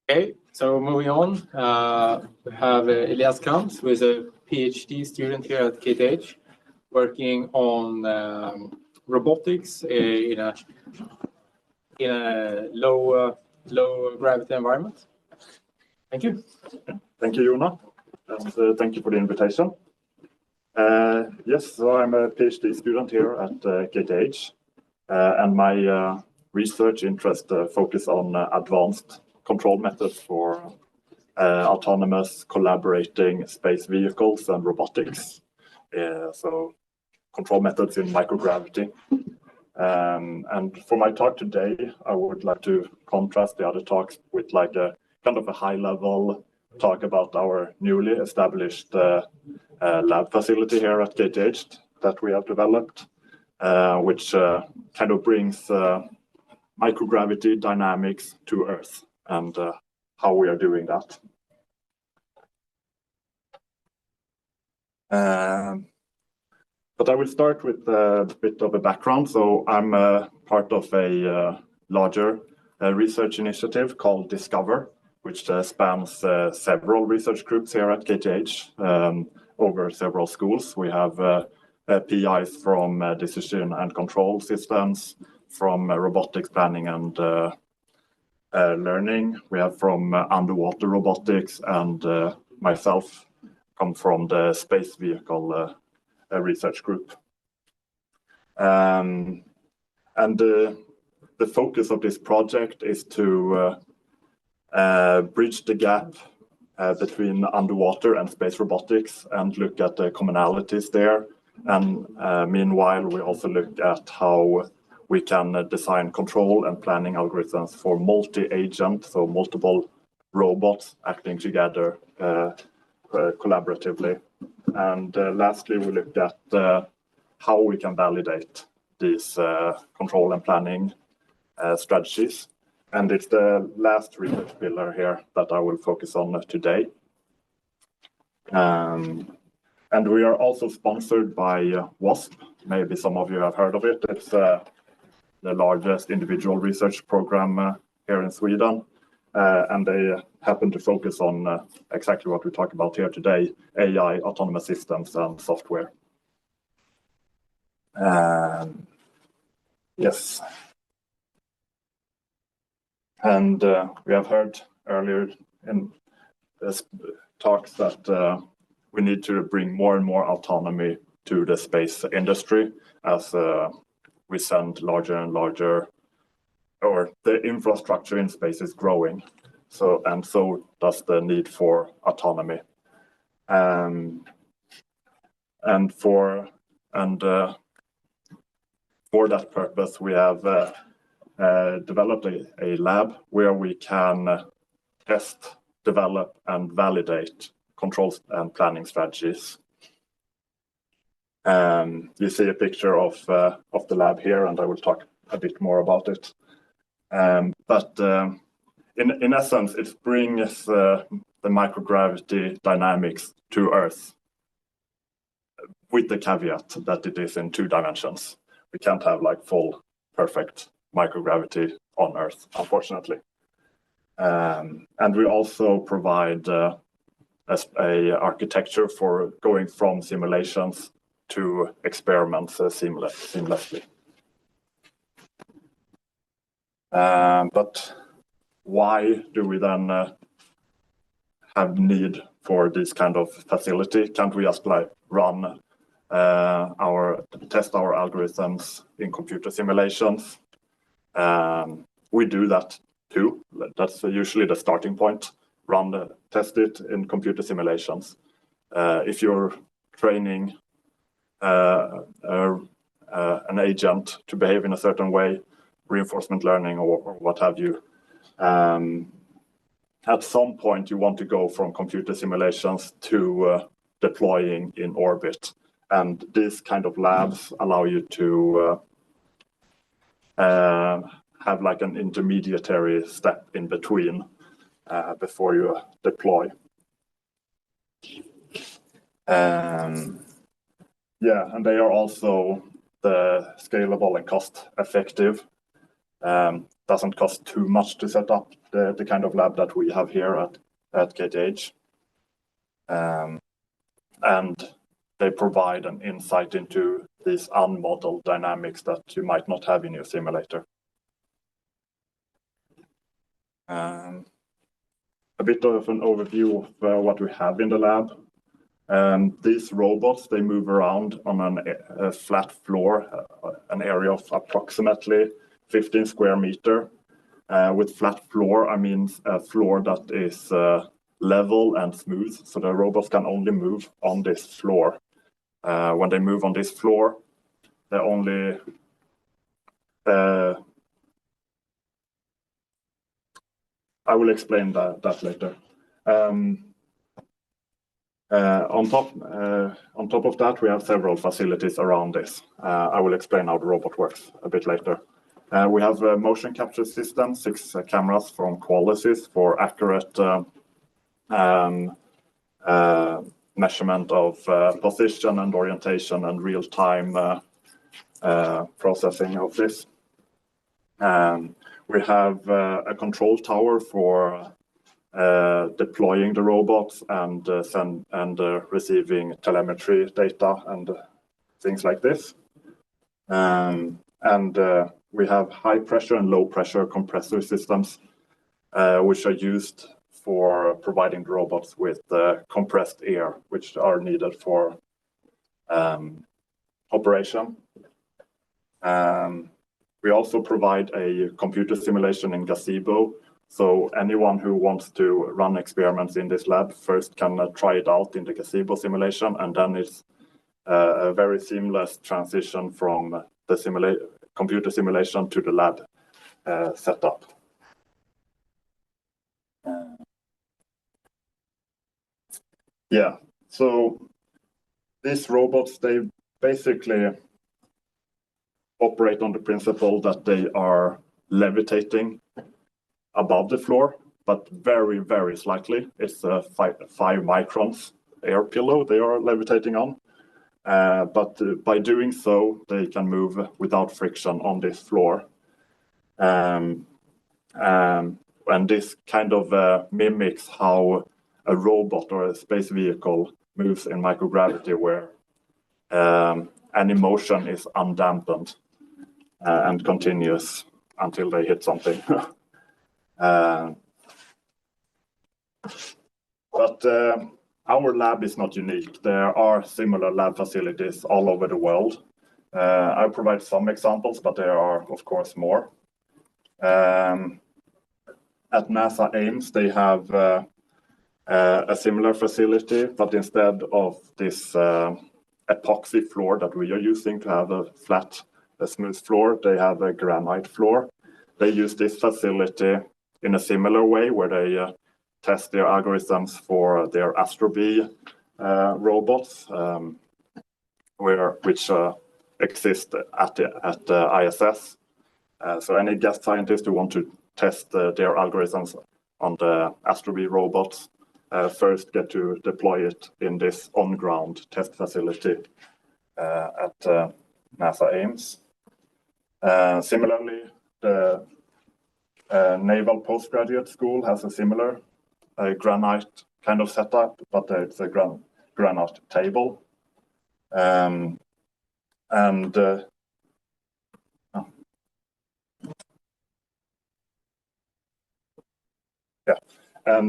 Okay, so moving on, we have Elias Krantz, who is a PhD student here at KTH, working on robotics in a low gravity environment. Thank you. Thank you, Jona, and thank you for the invitation. Yes, so I'm a PhD student here at KTH, and my research interest focus on advanced control methods for autonomous collaborating space vehicles and robotics. So control methods in microgravity. And for my talk today, I would like to contrast the other talks with like a kind of a high level talk about our newly established lab facility here at KTH that we have developed, which kind of brings microgravity dynamics to Earth and how we are doing that. But I will start with a bit of a background. So I'm part of a larger research initiative called Discover, which spans several research groups here at KTH over several schools. We have PIs from decision and control systems, from robotics planning and learning. We have from underwater robotics, and myself come from the space vehicle research group. And the focus of this project is to bridge the gap between underwater and space robotics and look at the commonalities there. And meanwhile, we also look at how we can design control and planning algorithms for multi-agent, so multiple robots acting together collaboratively. And lastly, we looked at how we can validate these control and planning strategies. And it's the last research pillar here that I will focus on today. And we are also sponsored by WASP. Maybe some of you have heard of it. It's the largest individual research program here in Sweden. And they happen to focus on exactly what we talk about here today, AI, autonomous systems, and software. Yes. And we have heard earlier in this talks that we need to bring more and more autonomy to the space industry as we send larger and larger, or the infrastructure in space is growing. So does the need for autonomy. And for that purpose, we have developed a lab where we can test, develop, and validate controls and planning strategies. You see a picture of the lab here, and I will talk a bit more about it. But in essence, it brings the microgravity dynamics to Earth, with the caveat that it is in 2 dimensions. We can't have like full, perfect microgravity on Earth, unfortunately. And we also provide a architecture for going from simulations to experiments seamlessly. But why do we then have need for this kind of facility? Can't we just like run test our algorithms in computer simulations? We do that too. That's usually the starting point. Test it in computer simulations. If you're training an agent to behave in a certain way, reinforcement learning or what have you, at some point you want to go from computer simulations to deploying in orbit. And these kind of labs allow you to have like an intermediary step in between before you deploy. Yeah, and they are also scalable and cost effective. Doesn't cost too much to set up the kind of lab that we have here at KTH. And they provide an insight into these unmodeled dynamics that you might not have in your simulator. A bit of an overview of what we have in the lab. These robots, they move around on a flat floor, an area of approximately 15 square meter. With flat floor, I mean a floor that is level and smooth, so the robots can only move on this floor. When they move on this floor, they only I will explain that later. On top of that, we have several facilities around this. I will explain how the robot works a bit later. We have a motion capture system, 6 cameras from Elias for accurate measurement of position and orientation and real-time processing of this. We have a control tower for deploying the robots and receiving telemetry data and things like this. We have high pressure and low pressure compressor systems, which are used for providing the robots with compressed air, which are needed for operation. We also provide a computer simulation in Gazebo. So anyone who wants to run experiments in this lab first can try it out in the Gazebo simulation, and then it's a very seamless transition from the computer simulation to the lab setup. Yeah, so these robots, they basically operate on the principle that they are levitating above the floor, but very, very slightly. It's a 5 microns air pillow they are levitating on. But by doing so, they can move without friction on this floor. And this kind of mimics how a robot or a space vehicle moves in microgravity, where any motion is undampened and continuous until they hit something. But our lab is not unique. There are similar lab facilities all over the world. I provide some examples, but there are, of course, more. At NASA Ames, they have a similar facility, but instead of this epoxy floor that we are using to have a flat, smooth floor, they have a granite floor. They use this facility in a similar way, where they test their algorithms for their AstroB robots, which exist at ISS. So any guest scientists who want to test their algorithms on the AstroB robots first get to deploy it in this on-ground test facility at NASA Ames. Similarly, the Naval Postgraduate School has a similar granite kind of setup, but it's a granite table. And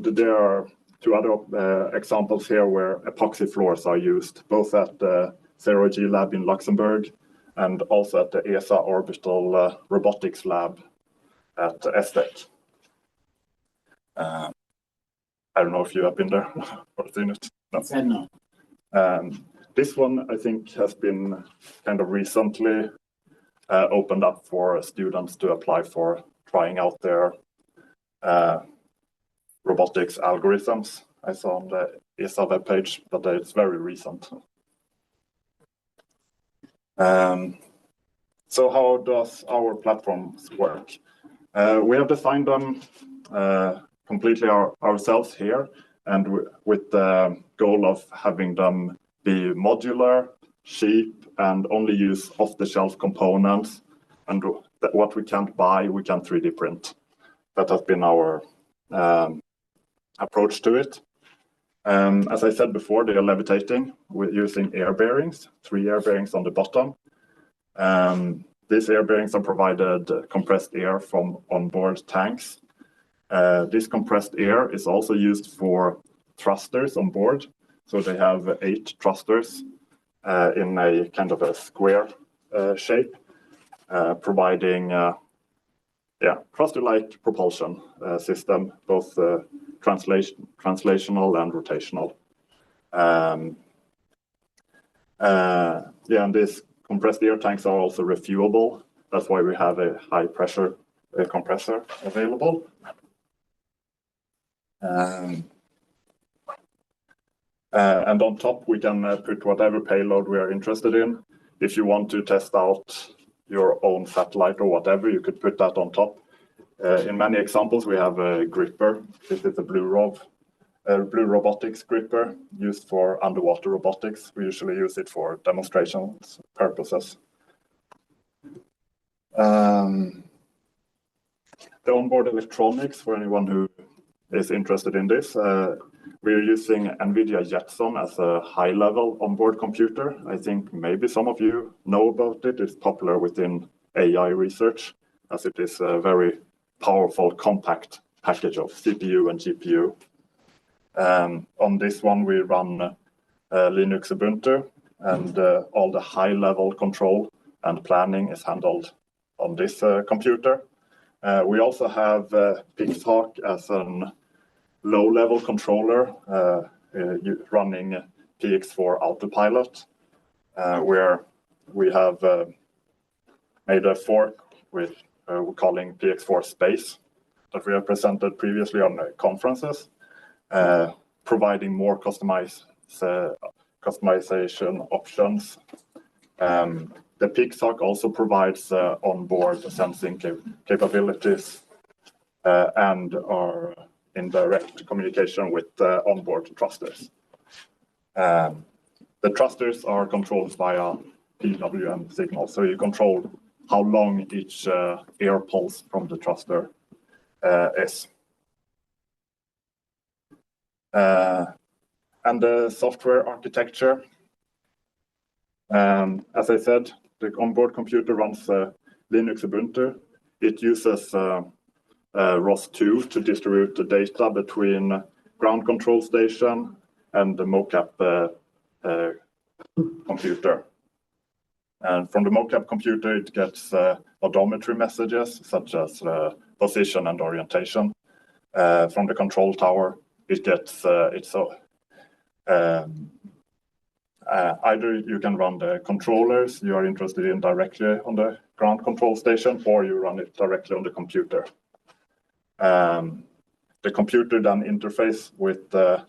there are 2 other examples here where epoxy floors are used, both at the Zero-G lab in Luxembourg and also at the ESA Orbital Robotics lab at ESTEC. I don't know if you have been there or seen it. No. This one, I think, has been kind of recently opened up for students to apply for trying out their robotics algorithms. I saw on the ESA webpage, but it's very recent. So how does our platforms work? We have designed them completely ourselves here, and with the goal of having them be modular, cheap, and only use off-the-shelf components, and that what we can't buy, we can 3D print. That has been our approach to it. As I said before, they are levitating with using air bearings, 3 air bearings on the bottom. These air bearings are provided compressed air from onboard tanks. This compressed air is also used for thrusters on board. So they have 8 thrusters in a kind of a square shape, providing thruster-like propulsion system, both translational and rotational. And these compressed air tanks are also refuelable. That's why we have a high pressure compressor available. And on top, we can put whatever payload we are interested in. If you want to test out your own satellite or whatever, you could put that on top. In many examples, we have a gripper. This is a Blue Robotics gripper used for underwater robotics. We usually use it for demonstration purposes. The onboard electronics, for anyone who is interested in this, we're using NVIDIA Jetson as a high-level onboard computer. I think maybe some of you know about it. It's popular within AI research, as it is a very powerful, compact package of CPU and GPU. On this one, we run Linux Ubuntu, and all the high-level control and planning is handled on this computer. We also have PixHawk as an low-level controller running PX4 Autopilot, where we have made a fork with we're calling PX4 Space that we have presented previously on conferences, providing more customization options. The PixHawk also provides onboard sensing capabilities and are in direct communication with onboard thrusters. The thrusters are controlled via PWM signals, so you control how long each air pulse from the thruster is. And the software architecture, as I said, the onboard computer runs Linux Ubuntu. It uses ROS2 to distribute the data between ground control station and the mocap computer. And from the mocap computer, it gets odometry messages such as position and orientation. From the control tower, it gets either you can run the controllers you are interested in directly on the ground control station, or you run it directly on the computer. The computer then interface with the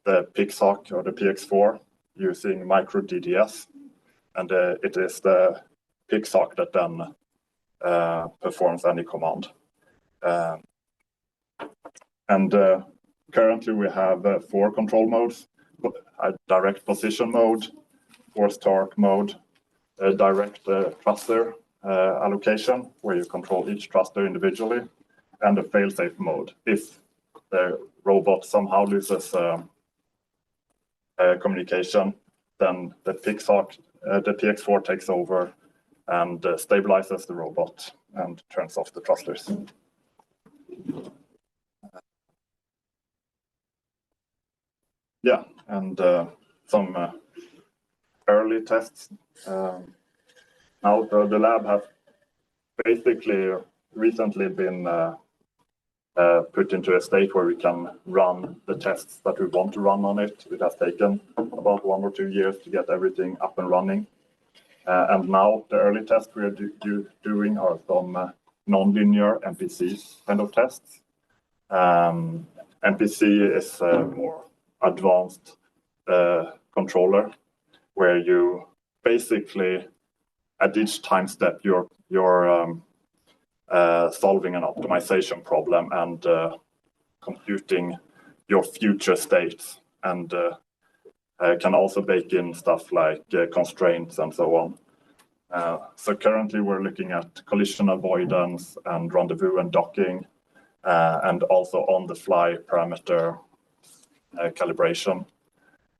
PixHawk or the PX4 using MicroDDS, and it is the PixHawk that then performs any command. Currently we have 4 control modes: a direct position mode, force torque mode, a direct thruster allocation, where you control each thruster individually, and a fail-safe mode. If the robot somehow loses communication, then the PX4 takes over and stabilizes the robot and turns off the thrusters. Yeah, and some early tests. Now the lab have basically recently been put into a state where we can run the tests that we want to run on it. It has taken about 1 or 2 years to get everything up and running. And now the early tests we are doing are some nonlinear MPC kind of tests. MPC is a more advanced controller, where you basically at each time step you're solving an optimization problem and computing your future states, and can also bake in stuff like constraints and so on. So currently we're looking at collision avoidance and rendezvous and docking, and also on-the-fly parameter calibration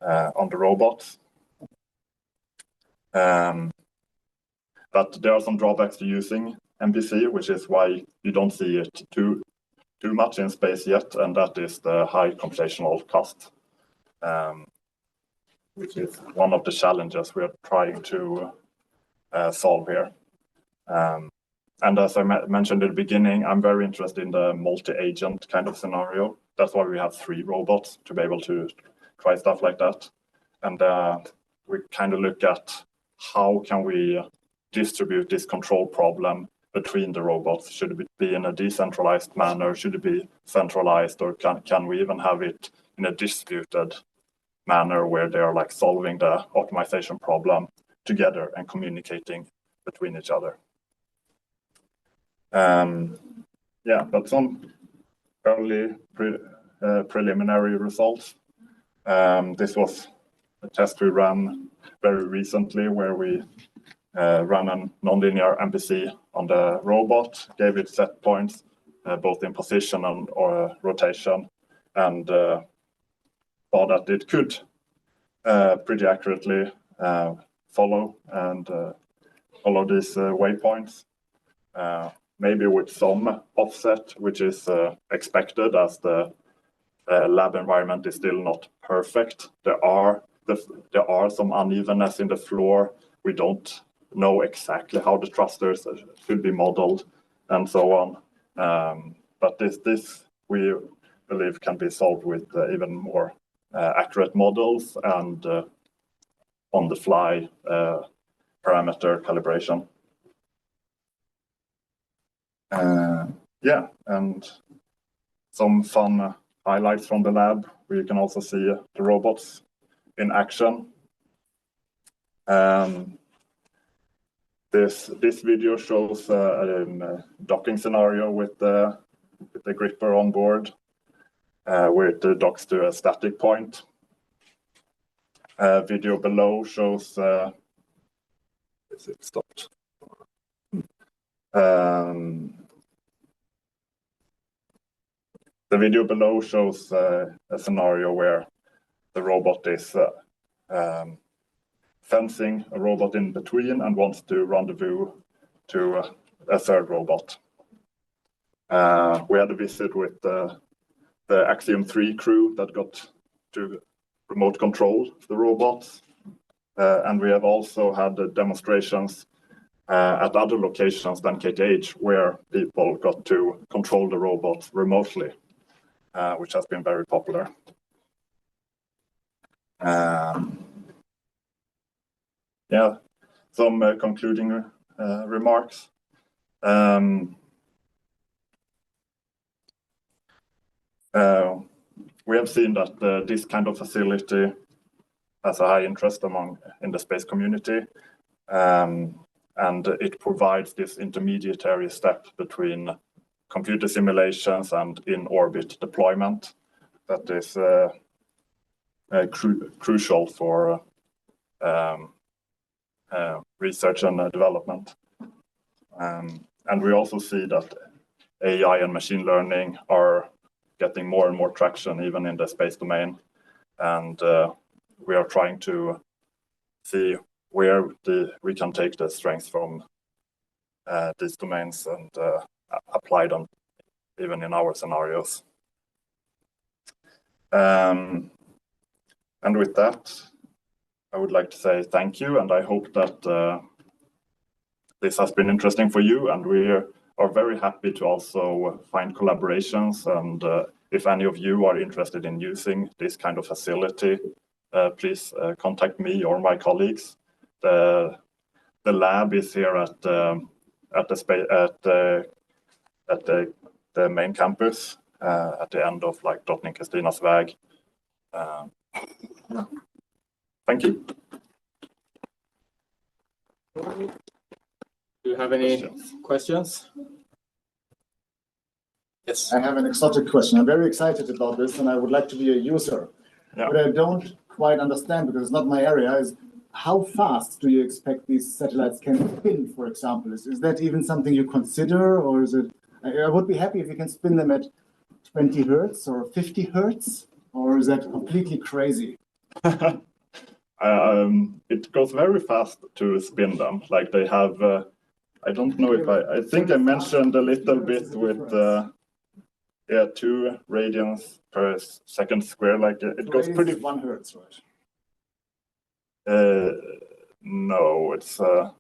on the robots. But there are some drawbacks to using MPC, which is why you don't see it too much in space yet, and that is the high computational cost, which is one of the challenges we are trying to solve here. And as I mentioned at the beginning, I'm very interested in the multi-agent kind of scenario. That's why we have 3 robots to be able to try stuff like that. And we kind of look at how can we distribute this control problem between the robots. Should it be in a decentralized manner? Should it be centralized? Or can we even have it in a distributed manner where they are like solving the optimization problem together and communicating between each other? Yeah, but some early preliminary results. This was a test we ran very recently where we ran a nonlinear MPC on the robot, gave it set points, both in position and rotation, and saw that it could pretty accurately follow these waypoints. Maybe with some offset, which is expected as the lab environment is still not perfect. There are some unevenness in the floor. We don't know exactly how the thrusters should be modeled and so on. But this we believe can be solved with even more accurate models and on-the-fly parameter calibration. Yeah, and some fun highlights from the lab where you can also see the robots in action. This video shows a docking scenario with the gripper on board, where it docks to a static point. Video below shows. Is it stopped? The video below shows a scenario where the robot is fencing a robot in between and wants to rendezvous to a third robot. We had a visit with the Axiom 3 crew that got to remote control the robots. And we have also had demonstrations at other locations than KTH where people got to control the robots remotely, which has been very popular. Yeah, some concluding remarks. We have seen that this kind of facility has a high interest in the space community, and it provides this intermediary step between computer simulations and in-orbit deployment that is crucial for research and development. And we also see that AI and machine learning are getting more and more traction even in the space domain. And we are trying to see where we can take the strengths from these domains and apply them even in our scenarios. And with that, I would like to say thank you, and I hope that this has been interesting for you, and we are very happy to also find collaborations, and if any of you are interested in using this kind of facility, please contact me or my colleagues. The lab is here at the main campus at the end of like Drottning Kristinas väg. Thank you. Do you have any questions? Yes. I have an exotic question. I'm very excited about this, and I would like to be a user. Yeah. What I don't quite understand, because it's not my area, is how fast do you expect these satellites can spin, for example? Is that even something you consider, or is it? I would be happy if you can spin them at 20 hertz or 50 hertz, or is that completely crazy? It goes very fast to spin them. Like they have, I don't know if I think I mentioned a little bit with 2 radians per second square. Like it goes pretty. 1 hertz, right? No, it's 5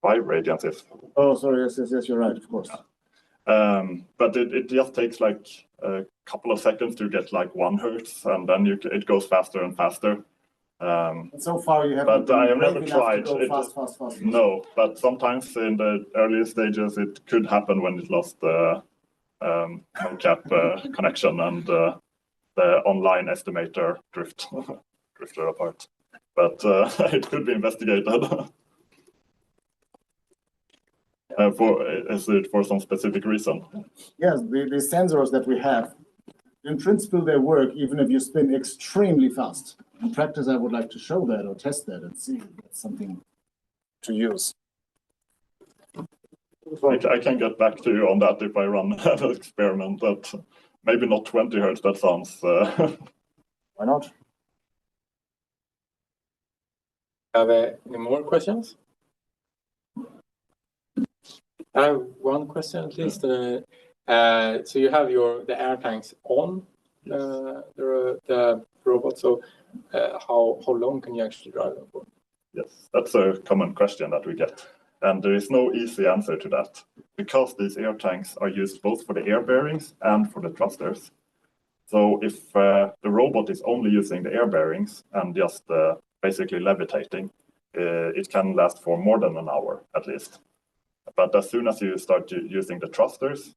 radians. If Oh, sorry. Yes, you're right. Of course. but it just takes like a couple of seconds to get like 1 hertz, and then it goes faster and faster. So far, you haven't. But I have brave never enough tried. to go fast. No, but sometimes in the earlier stages, it could happen when it lost the cap connection and the online estimator drifted apart. But it could be investigated. Is it for some specific reason? Yes, the sensors that we have, in principle, they work even if you spin extremely fast. In practice, I would like to show that or test that and see if that's something to use. I can get back to you on that if I run an experiment. But maybe not 20 hertz. That sounds. Why not? Have any more questions? I have one question at least. So you have the air tanks on the robot. So how long can you actually drive them for? Yes, that's a common question that we get. And there is no easy answer to that, because these air tanks are used both for the air bearings and for the thrusters. So if the robot is only using the air bearings and just basically levitating, it can last for more than an hour at least. But as soon as you start using the thrusters,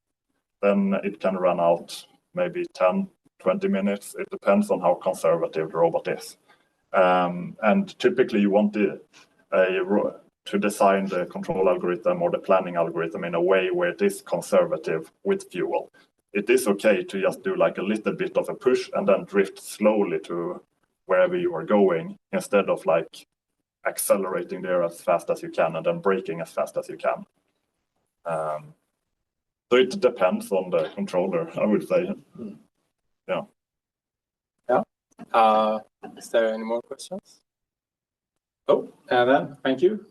then it can run out maybe 10, 20 minutes. It depends on how conservative the robot is. And typically you want to design the control algorithm or the planning algorithm in a way where it is conservative with fuel. It is okay to just do like a little bit of a push and then drift slowly to wherever you are going, instead of like accelerating there as fast as you can and then braking as fast as you can. So it depends on the controller, I would say. Yeah. Yeah. Is there any more questions? Oh, then thank you.